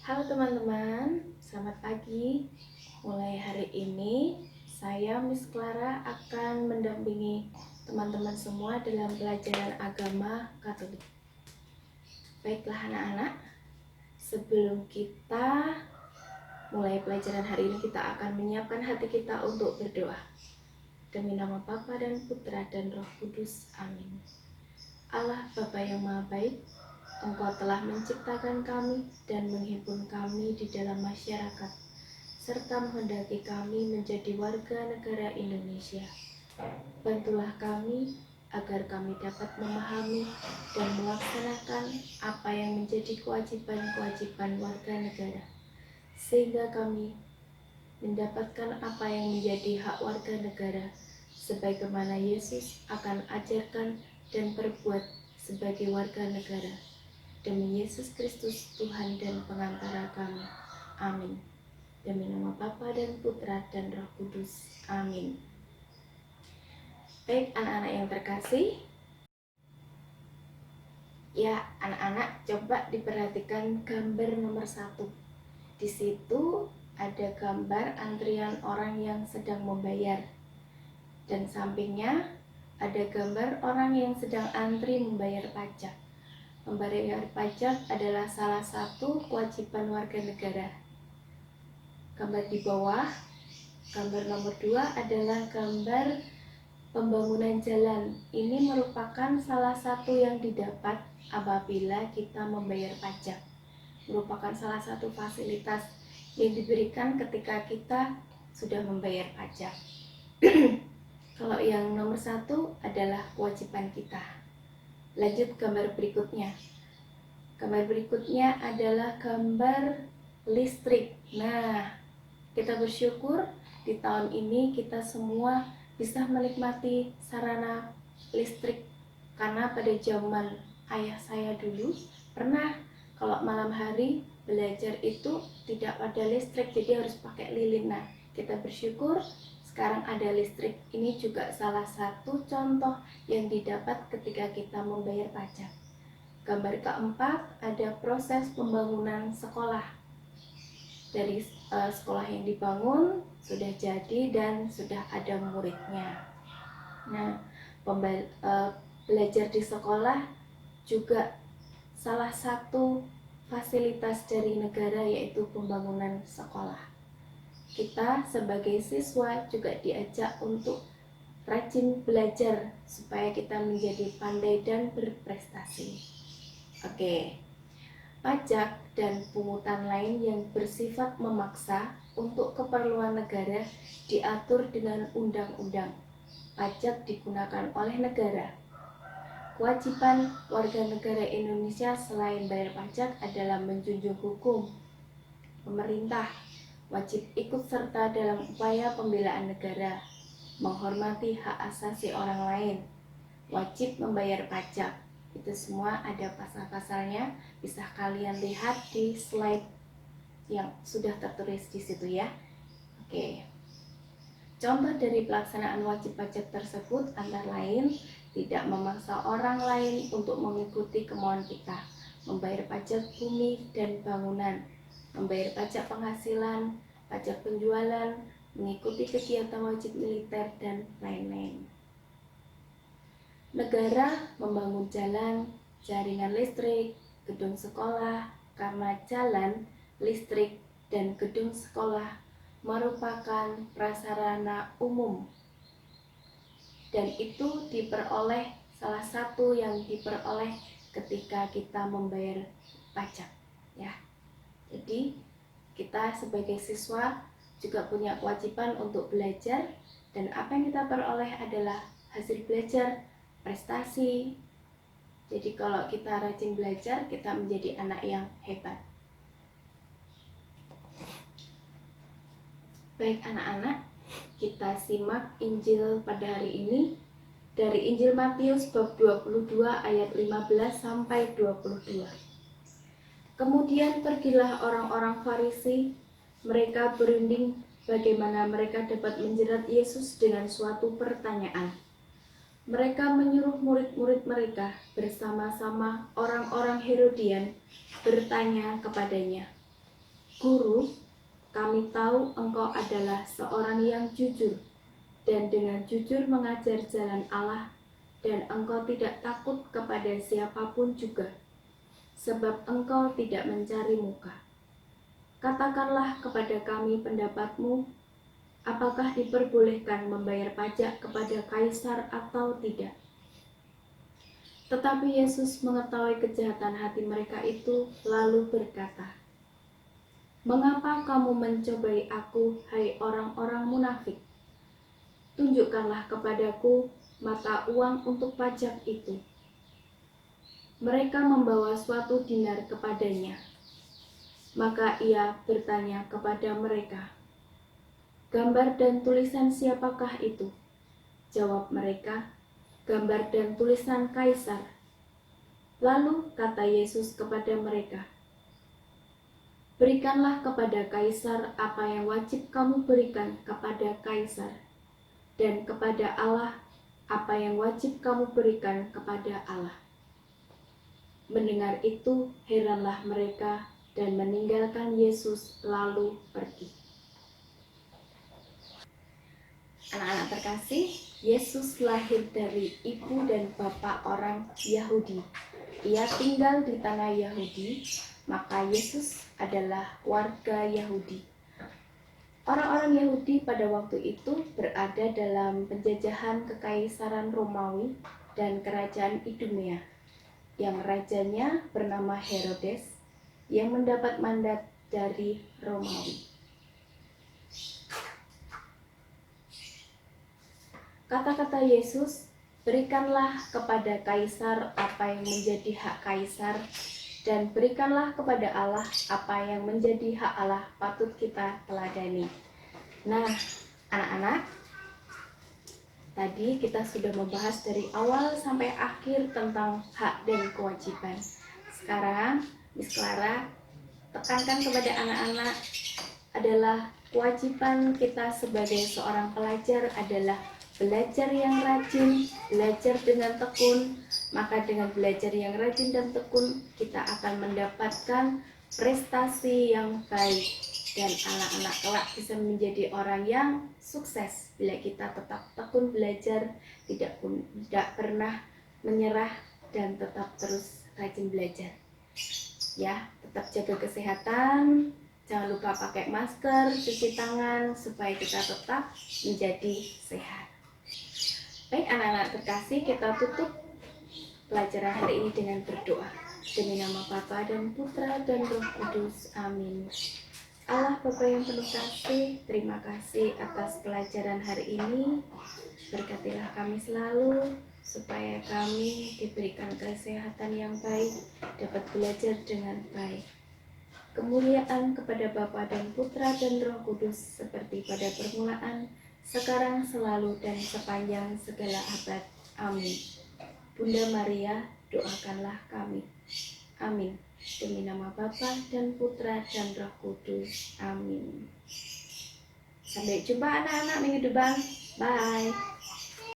Halo teman-teman, selamat pagi. Mulai hari ini, saya Miss Clara akan mendampingi teman-teman semua dalam pelajaran agama Katolik. Baiklah anak-anak, sebelum kita mulai pelajaran hari ini, kita akan menyiapkan hati kita untuk berdoa. Demi nama Bapa dan Putra dan Roh Kudus, amin. Allah Bapa yang Maha Baik, Engkau telah menciptakan kami dan menghimpun kami di dalam masyarakat, serta menghendaki kami menjadi warga negara Indonesia. Bantulah kami agar kami dapat memahami dan melaksanakan apa yang menjadi kewajiban-kewajiban warga negara, sehingga kami mendapatkan apa yang menjadi hak warga negara, sebagaimana Yesus akan ajarkan dan berbuat sebagai warga negara. Demi Yesus Kristus, Tuhan dan pengantara kami. Amin. Demi nama Bapa dan Putra dan Roh Kudus. Amin. Baik anak-anak yang terkasih, ya anak-anak coba diperhatikan gambar nomor 1. Di situ ada gambar antrian orang yang sedang membayar, dan sampingnya ada gambar orang yang sedang antri membayar pajak. Membayar pajak adalah salah satu kewajiban warga negara. Gambar di bawah, gambar nomor 2 adalah gambar pembangunan jalan. Ini merupakan salah satu yang didapat apabila kita membayar pajak. Merupakan salah satu fasilitas yang diberikan ketika kita sudah membayar pajak. Kalau yang nomor 1 adalah kewajiban kita. Lanjut gambar berikutnya. Gambar berikutnya adalah gambar listrik. Nah, kita bersyukur di tahun ini kita semua bisa menikmati sarana listrik. Karena pada zaman ayah saya dulu pernah kalau malam hari belajar itu tidak ada listrik, jadi harus pakai lilin. Nah, kita bersyukur sekarang ada listrik. Ini juga salah satu contoh yang didapat ketika kita membayar pajak. Gambar keempat ada proses pembangunan sekolah. Dari sekolah yang dibangun sudah jadi dan sudah ada muridnya. Nah, belajar di sekolah juga salah satu fasilitas dari negara, yaitu pembangunan sekolah. Kita sebagai siswa juga diajak untuk rajin belajar supaya kita menjadi pandai dan berprestasi. Oke, pajak dan pungutan lain yang bersifat memaksa untuk keperluan negara diatur dengan undang-undang. Pajak digunakan oleh negara. Kewajiban warga negara Indonesia selain bayar pajak adalah menjunjung hukum. Pemerintah wajib ikut serta dalam upaya pembelaan negara, menghormati hak asasi orang lain, wajib membayar pajak. Itu semua ada pasal-pasalnya, bisa kalian lihat di slide yang sudah tertulis di situ ya. Oke. Contoh dari pelaksanaan wajib pajak tersebut antara lain tidak memaksa orang lain untuk mengikuti kemauan kita, membayar pajak bumi dan bangunan, membayar pajak penghasilan, pajak penjualan, mengikuti kegiatan wajib militer, dan lain-lain. Negara membangun jalan, jaringan listrik, gedung sekolah, karena jalan, listrik, dan gedung sekolah merupakan prasarana umum. Dan itu diperoleh, salah satu yang diperoleh ketika kita membayar pajak, ya. Jadi kita sebagai siswa juga punya kewajiban untuk belajar, dan apa yang kita peroleh adalah hasil belajar, prestasi. Jadi kalau kita rajin belajar, kita menjadi anak yang hebat. Baik anak-anak, kita simak Injil pada hari ini dari Injil Matius bab 22 ayat 15 sampai 22. Kemudian pergilah orang-orang Farisi, mereka berunding bagaimana mereka dapat menjerat Yesus dengan suatu pertanyaan. Mereka menyuruh murid-murid mereka bersama-sama orang-orang Herodian bertanya kepadanya, Guru, kami tahu Engkau adalah seorang yang jujur dan dengan jujur mengajar jalan Allah, dan Engkau tidak takut kepada siapapun juga, sebab Engkau tidak mencari muka. Katakanlah kepada kami pendapatmu, apakah diperbolehkan membayar pajak kepada kaisar atau tidak? Tetapi Yesus mengetahui kejahatan hati mereka itu, lalu berkata, "Mengapa kamu mencobai aku, hai orang-orang munafik? Tunjukkanlah kepadaku mata uang untuk pajak itu." Mereka membawa suatu dinar kepadanya. Maka ia bertanya kepada mereka, "Gambar dan tulisan siapakah itu?" Jawab mereka, "Gambar dan tulisan kaisar." Lalu kata Yesus kepada mereka, "Berikanlah kepada kaisar apa yang wajib kamu berikan kepada kaisar, dan kepada Allah apa yang wajib kamu berikan kepada Allah." Mendengar itu, heranlah mereka dan meninggalkan Yesus lalu pergi. Anak-anak terkasih, Yesus lahir dari ibu dan bapak orang Yahudi. Ia tinggal di tanah Yahudi, maka Yesus adalah warga Yahudi. Orang-orang Yahudi pada waktu itu berada dalam penjajahan Kekaisaran Romawi dan Kerajaan Idumea, yang rajanya bernama Herodes, yang mendapat mandat dari Romawi. Kata-kata Yesus, "Berikanlah kepada kaisar apa yang menjadi hak kaisar, dan berikanlah kepada Allah apa yang menjadi hak Allah," patut kita teladani. Nah, anak-anak, tadi kita sudah membahas dari awal sampai akhir tentang hak dan kewajiban. Sekarang, Miss Clara tekankan kepada anak-anak adalah kewajiban kita sebagai seorang pelajar adalah belajar yang rajin, belajar dengan tekun. Maka dengan belajar yang rajin dan tekun, kita akan mendapatkan prestasi yang baik, dan anak-anak kelak bisa menjadi orang yang sukses bila kita tetap tekun belajar, tidak pernah menyerah, dan tetap terus rajin belajar. Ya, tetap jaga kesehatan, jangan lupa pakai masker, cuci tangan, supaya kita tetap menjadi sehat. Baik anak-anak terkasih, kita tutup pelajaran hari ini dengan berdoa. Demi nama Bapa dan Putra dan Roh Kudus, amin. Allah Bapa yang penuh kasih, terima kasih atas pelajaran hari ini. Berkatilah kami selalu, supaya kami diberikan kesehatan yang baik, dapat belajar dengan baik. Kemuliaan kepada Bapa dan Putra dan Roh Kudus, seperti pada permulaan, sekarang, selalu, dan sepanjang segala abad. Amin. Bunda Maria, doakanlah kami. Amin. Demi nama Bapa dan Putra dan Roh Kudus. Amin. Sampai jumpa anak-anak minggu depan. Bye.